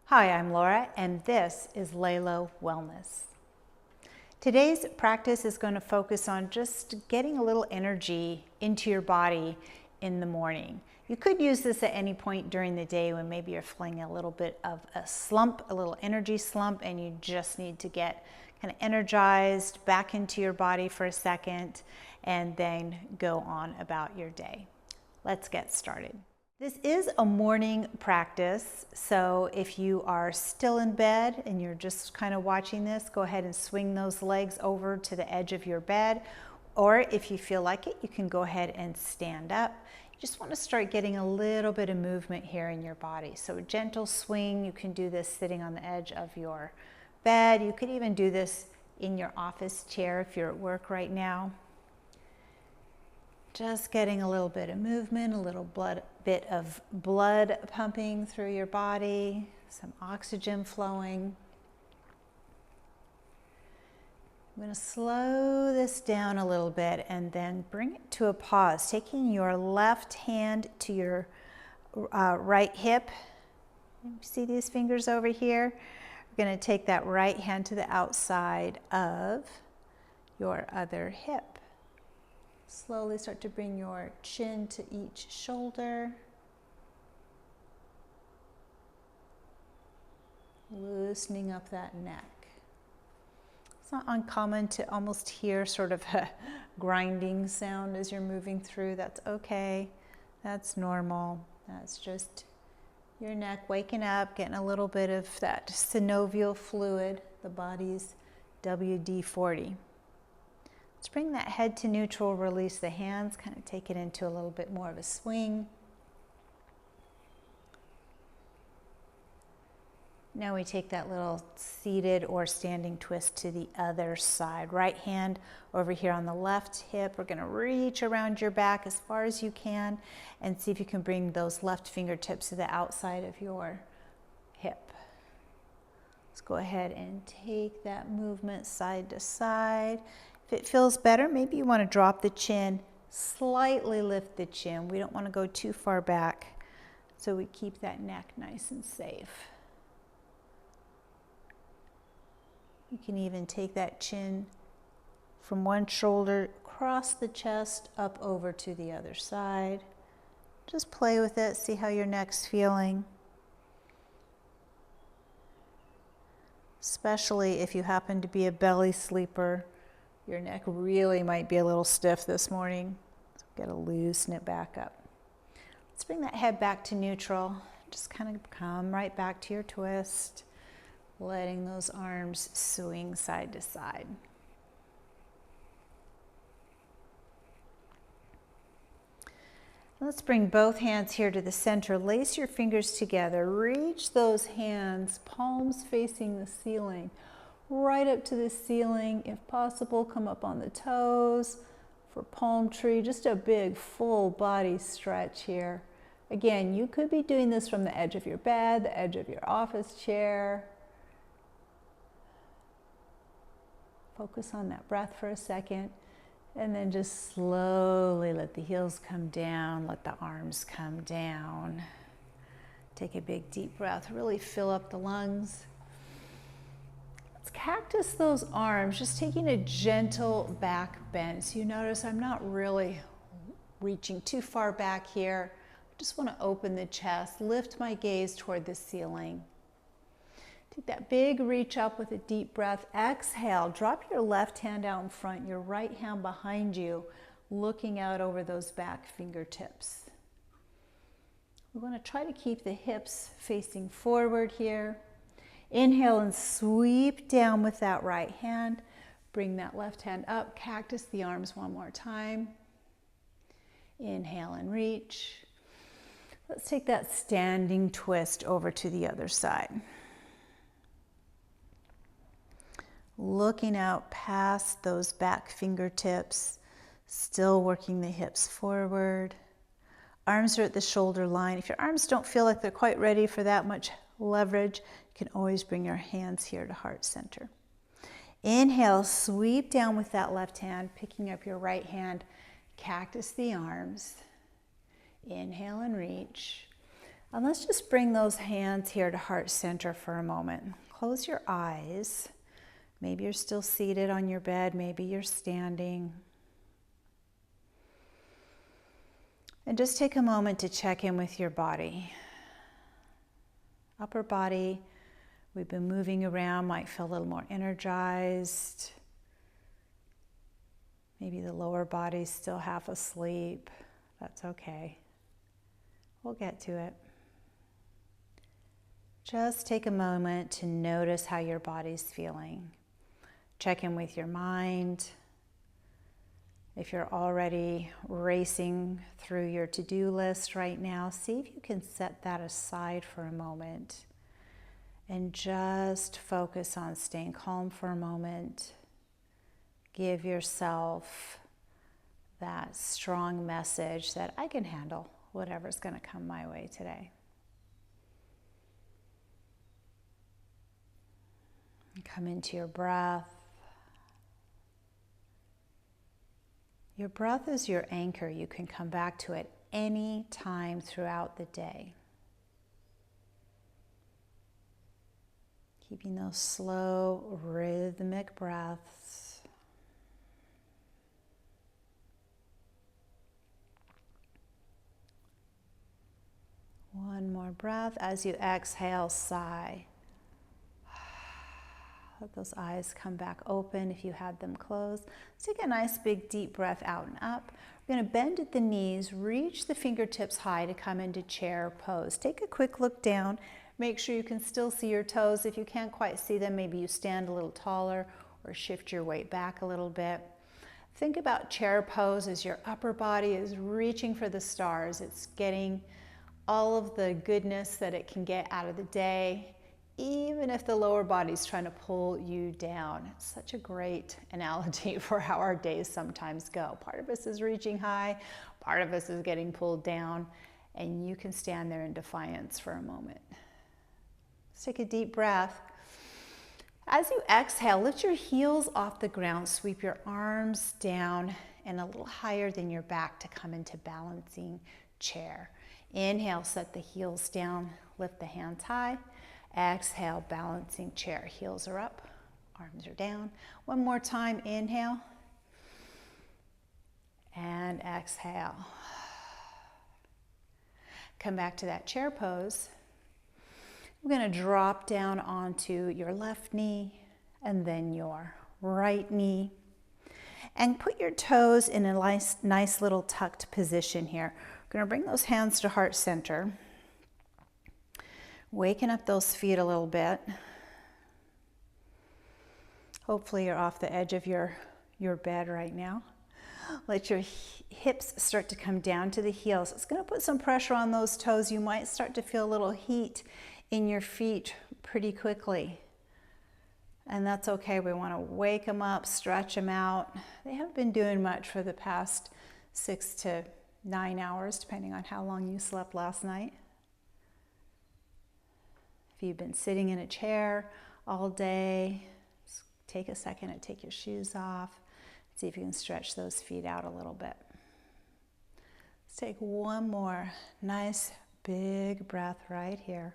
Hi, I'm Laura, and this is Lalo Wellness. Today's practice is going to focus on just getting a little energy into your body in the morning. You could use this at any point during the day when maybe you're feeling a little bit of a slump, a little energy slump, and you just need to get kind of energized back into your body for a second and then go on about your day. Let's get started. This is a morning practice, so if you are still in bed and you're just kind of watching this, go ahead and swing those legs over to the edge of your bed, or if you feel like it, you can go ahead and stand up. You just want to start getting a little bit of movement here in your body. So a gentle swing, you can do this sitting on the edge of your bed. You could even do this in your office chair if you're at work right now. Just getting a little bit of movement, a little bit of blood pumping through your body, some oxygen flowing. I'm going to slow this down a little bit and then bring it to a pause, taking your left hand to your right hip. See these fingers over here? We're going to take that right hand to the outside of your other hip. Slowly start to bring your chin to each shoulder. Loosening up that neck. It's not uncommon to almost hear sort of a grinding sound as you're moving through. That's okay. That's normal. That's just your neck waking up, getting a little bit of that synovial fluid, the body's WD-40. Let's bring that head to neutral, release the hands, kind of take it into a little bit more of a swing. Now we take that little seated or standing twist to the other side. Right hand over here on the left hip. We're going to reach around your back as far as you can and see if you can bring those left fingertips to the outside of your hip. Let's go ahead and take that movement side to side. If it feels better, maybe you want to drop the chin, slightly lift the chin. We don't want to go too far back, so we keep that neck nice and safe. You can even take that chin from one shoulder, across the chest, up over to the other side. Just play with it, see how your neck's feeling. Especially if you happen to be a belly sleeper. Your neck really might be a little stiff this morning. So got to loosen it back up. Let's bring that head back to neutral. Just kind of come right back to your twist, letting those arms swing side to side. Let's bring both hands here to the center. Lace your fingers together. Reach those hands, palms facing the ceiling, right up to the ceiling. If possible, come up on the toes for palm tree. Just a big full body stretch here. Again, you could be doing this from the edge of your bed, the edge of your office chair. Focus on that breath for a second, and then just slowly let the heels come down, let the arms come down. Take a big deep breath, really fill up the lungs. Cactus those arms, just taking a gentle back bend. So you notice I'm not really reaching too far back here. I just want to open the chest, lift my gaze toward the ceiling. Take that big reach up with a deep breath. Exhale, drop your left hand out in front, your right hand behind you, looking out over those back fingertips. We want to try to keep the hips facing forward here. Inhale and sweep down with that right hand. Bring that left hand up, cactus the arms one more time. Inhale and reach. Let's take that standing twist over to the other side. Looking out past those back fingertips, still working the hips forward. Arms are at the shoulder line. If your arms don't feel like they're quite ready for that much leverage, you can always bring your hands here to heart center. Inhale, sweep down with that left hand, picking up your right hand, cactus the arms. Inhale and reach. And let's just bring those hands here to heart center for a moment. Close your eyes. Maybe you're still seated on your bed, maybe you're standing. And just take a moment to check in with your body. Upper body, we've been moving around, might feel a little more energized. Maybe the lower body's still half asleep. That's okay. We'll get to it. Just take a moment to notice how your body's feeling. Check in with your mind. If you're already racing through your to-do list right now, see if you can set that aside for a moment and just focus on staying calm for a moment. Give yourself that strong message that I can handle whatever's going to come my way today. Come into your breath. Your breath is your anchor. You can come back to it any time throughout the day. Keeping those slow, rhythmic breaths. One more breath. As you exhale, sigh. Let those eyes come back open if you had them closed. Take a nice big deep breath out and up. We're going to bend at the knees, reach the fingertips high to come into chair pose. Take a quick look down. Make sure you can still see your toes. If you can't quite see them, maybe you stand a little taller or shift your weight back a little bit. Think about chair pose as your upper body is reaching for the stars. It's getting all of the goodness that it can get out of the day, even if the lower body's trying to pull you down. It's such a great analogy for how our days sometimes go. Part of us is reaching high, part of us is getting pulled down, and you can stand there in defiance for a moment. Let's take a deep breath. As you exhale, lift your heels off the ground, sweep your arms down and a little higher than your back to come into balancing chair. Inhale, set the heels down, lift the hands high. Exhale, balancing chair. Heels are up, arms are down. One more time, inhale. And exhale. Come back to that chair pose. We're going to drop down onto your left knee and then your right knee. And put your toes in a nice little tucked position here. We're going to bring those hands to heart center. Waking up those feet a little bit. Hopefully you're off the edge of your bed right now. Let your hips start to come down to the heels. It's going to put some pressure on those toes. You might start to feel a little heat in your feet pretty quickly. And that's okay. We want to wake them up, stretch them out. They haven't been doing much for the past 6 to 9 hours, depending on how long you slept last night. If you've been sitting in a chair all day, take a second and take your shoes off. See if you can stretch those feet out a little bit. Let's take one more nice big breath right here.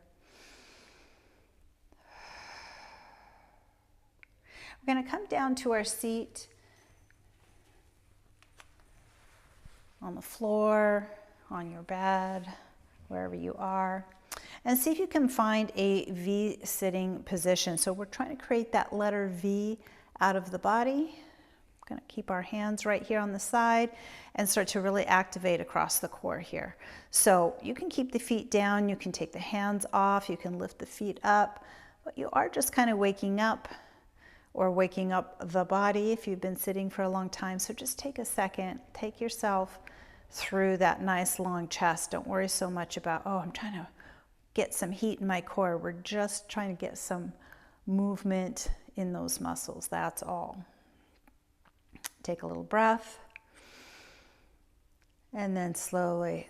We're going to come down to our seat on the floor, on your bed, wherever you are. And see if you can find a V sitting position. So we're trying to create that letter V out of the body. We're going to keep our hands right here on the side and start to really activate across the core here. So you can keep the feet down, you can take the hands off, you can lift the feet up, but you are just kind of waking up or waking up the body if you've been sitting for a long time. So just take a second, take yourself through that nice long chest. Don't worry so much about, oh, I'm trying to get some heat in my core. We're just trying to get some movement in those muscles, that's all. Take a little breath, and then slowly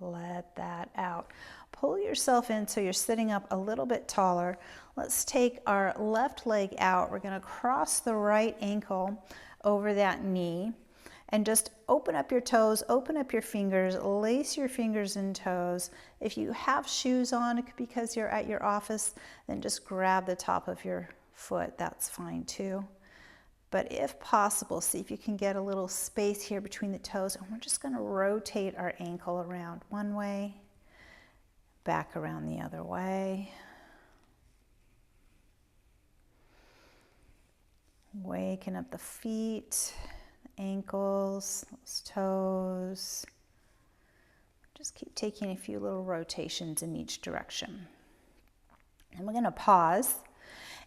let that out. Pull yourself in so you're sitting up a little bit taller. Let's take our left leg out. We're going to cross the right ankle over that knee and just open up your toes, open up your fingers, lace your fingers and toes. If you have shoes on because you're at your office, then just grab the top of your foot. That's fine too. But if possible, see if you can get a little space here between the toes, and we're just going to rotate our ankle around one way, back around the other way. Waking up the feet, the ankles, those toes. Just keep taking a few little rotations in each direction. And we're going to pause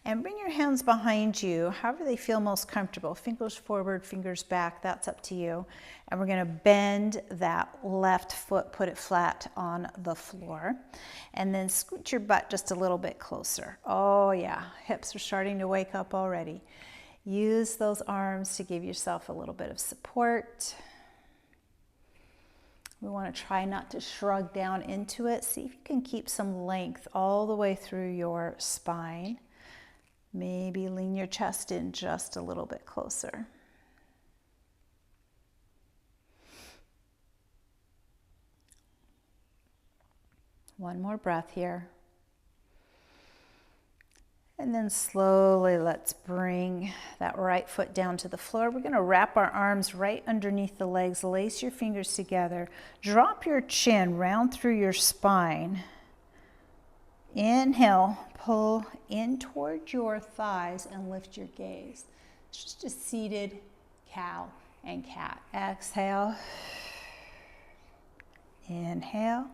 and bring your hands behind you, however they feel most comfortable. Fingers forward, fingers back, that's up to you. And we're going to bend that left foot, put it flat on the floor. And then scoot your butt just a little bit closer. Oh yeah, hips are starting to wake up already. Use those arms to give yourself a little bit of support. We want to try not to shrug down into it. See if you can keep some length all the way through your spine. Maybe lean your chest in just a little bit closer. One more breath here. And then slowly let's bring that right foot down to the floor. We're going to wrap our arms right underneath the legs, lace your fingers together, drop your chin round through your spine. Inhale, pull in toward your thighs and lift your gaze. It's just a seated cow and cat. Exhale. Inhale.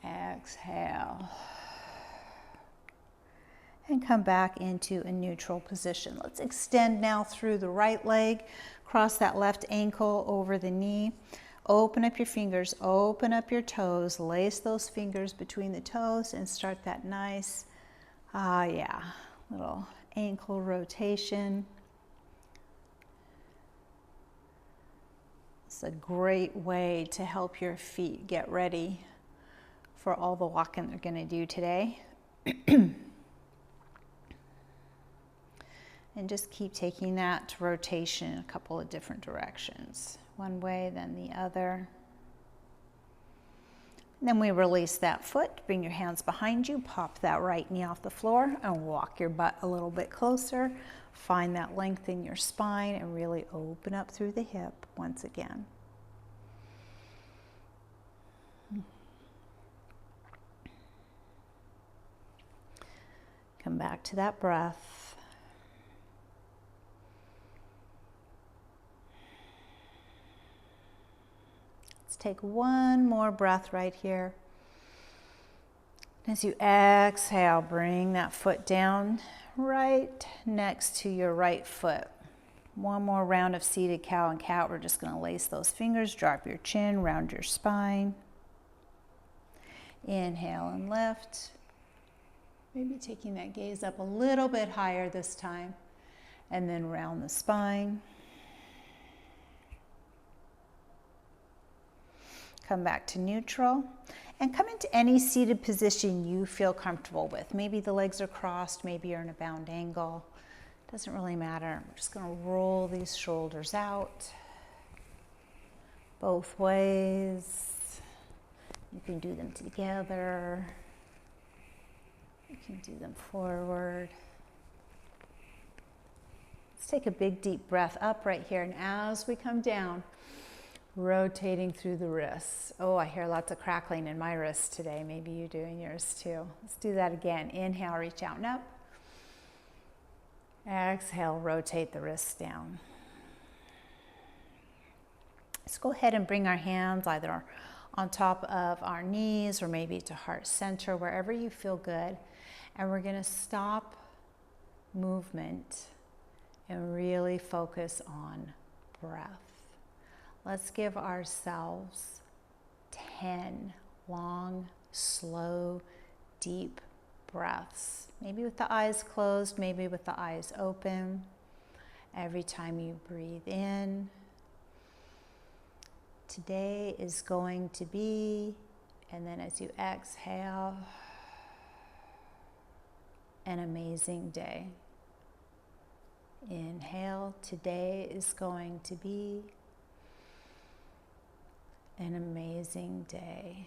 Exhale. And come back into a neutral position. Let's extend now through the right leg, cross that left ankle over the knee. Open up your fingers, open up your toes, lace those fingers between the toes and start that nice, little ankle rotation. It's a great way to help your feet get ready for all the walking they're gonna do today. And just keep taking that rotation in a couple of different directions. One way, then the other. And then we release that foot, bring your hands behind you, pop that right knee off the floor and walk your butt a little bit closer. Find that length in your spine and really open up through the hip once again. Come back to that breath. Take one more breath right here. As you exhale, bring that foot down right next to your right foot. One more round of seated cow and cat. We're just going to lace those fingers, drop your chin, round your spine. Inhale and lift. Maybe taking that gaze up a little bit higher this time. And then round the spine. Come back to neutral and come into any seated position you feel comfortable with. Maybe the legs are crossed, maybe you're in a bound angle. Doesn't really matter. I'm just going to roll these shoulders out both ways. You can do them together. You can do them forward. Let's take a big deep breath up right here, and as we come down, rotating through the wrists. Oh, I hear lots of crackling in my wrists today. Maybe you do in yours too. Let's do that again. Inhale, reach out and up. Exhale, rotate the wrists down. Let's go ahead and bring our hands either on top of our knees or maybe to heart center, wherever you feel good. And we're going to stop movement and really focus on breath. Let's give ourselves 10 long, slow, deep breaths. Maybe with the eyes closed, maybe with the eyes open. Every time you breathe in, today is going to be, and then as you exhale, an amazing day. Inhale, today is going to be an amazing day.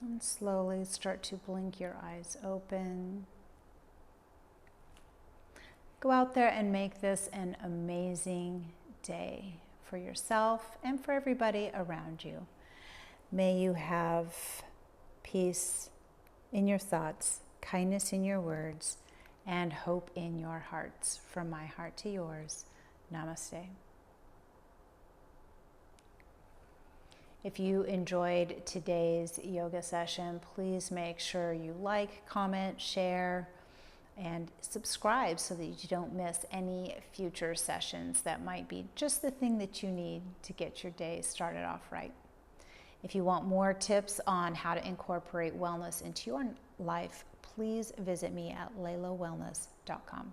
And slowly start to blink your eyes open. Go out there and make this an amazing day for yourself and for everybody around you. May you have peace in your thoughts, kindness in your words, and hope in your hearts. From my heart to yours, namaste. If you enjoyed today's yoga session, please make sure you like, comment, share, and subscribe so that you don't miss any future sessions that might be just the thing that you need to get your day started off right. If you want more tips on how to incorporate wellness into your life, please visit me at laylawellness.com.